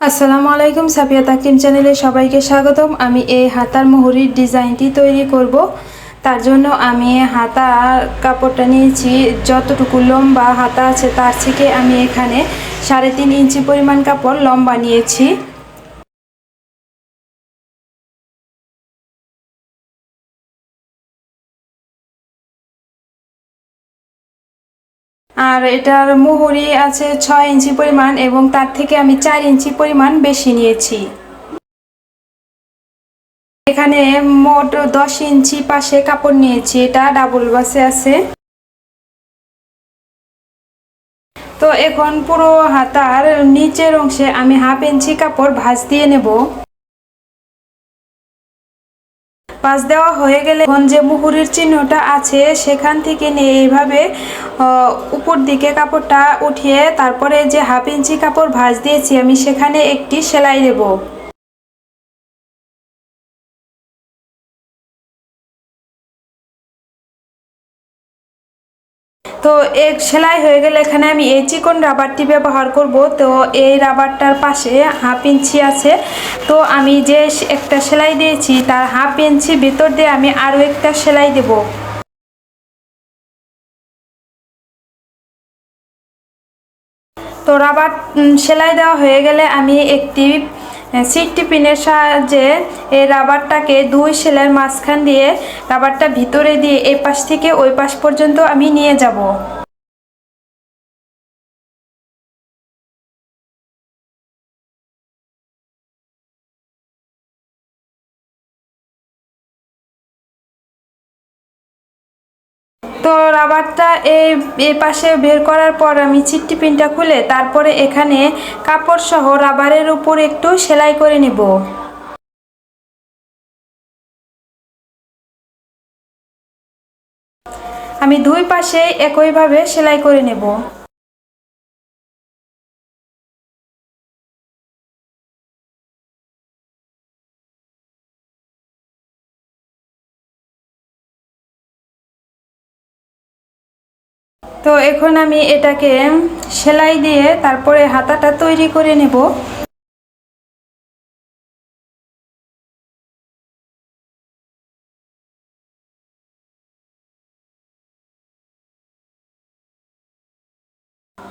আসসালামু আলাইকুম, সাফিয়া তাকিম চ্যানেলে সবাইকে স্বাগতম। আমি এই হাতার মুহুরির ডিজাইনটি তৈরি করব। তার জন্য আমি হাতার কাপড়টা নিয়েছি, যতটুকু লম্বা হাতা আছে তার থেকে আমি এখানে 3.5 ইঞ্চি পরিমাণ কাপড় লম্বা নিয়েছি। আর এটার মুহুরি আছে 6 ইঞ্চি পরিমাণ এবং তার থেকে আমি 4 ইঞ্চি পরিমাণ বেশি নিয়েছি। এখানে মোট 10 ইঞ্চি পাশে কাপড় নিয়েছি, এটা ডাবল বাসে আছে। তো এখন পুরো হাতার নিচের অংশে আমি 1/2 ইঞ্চি কাপড় ভাঁজ দিয়ে নেব। ভাঁজ দেওয়া হয়ে গেলে এখন যে মুহুরির চিহ্নটা আছে সেখান থেকে নিয়ে এইভাবে উপর দিকে কাপড়টা উঠিয়ে তারপরে যে 1/2 ইঞ্চি কাপড় ভাঁজ দিয়েছি আমি সেখানে একটি সেলাই দেব। তো এক সেলাই হয়ে গেলে এখানে আমি এই চিকন রাবারটি ব্যবহার করব। তো এই রাবারটার পাশে 1/2 ইঞ্চি আছে, তো আমি যে একটা সেলাই দিয়েছি তার 1/2 ইঞ্চি ভিতর দিয়ে আমি আরও একটা সেলাই দেব। তো রাবার সেলাই দেওয়া হয়ে গেলে আমি একটি সিটটি পিনের সাহায্যে এই রাবারটাকে 2 সেলাইয়ের মাঝখান দিয়ে রাবারটা ভিতরে দিয়ে এই পাশ থেকে ওই পাশ পর্যন্ত আমি নিয়ে যাব। তো রাবারটা এই পাশে বের করার পর আমি চিট্টি পিনটা খুলে তারপরে এখানে কাপড় সহ রাবারের উপর একটু সেলাই করে নেব। আমি দুই পাশে একইভাবে সেলাই করে নেব। তো এখন আমি এটাকে সেলাই দিয়ে তারপরে হাতাটা তৈরি করে নেব।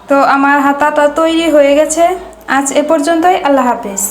তো আমার হাতাটা তৈরি হয়ে গেছে। আজ এ পর্যন্তই। আল্লাহ হাফেজ।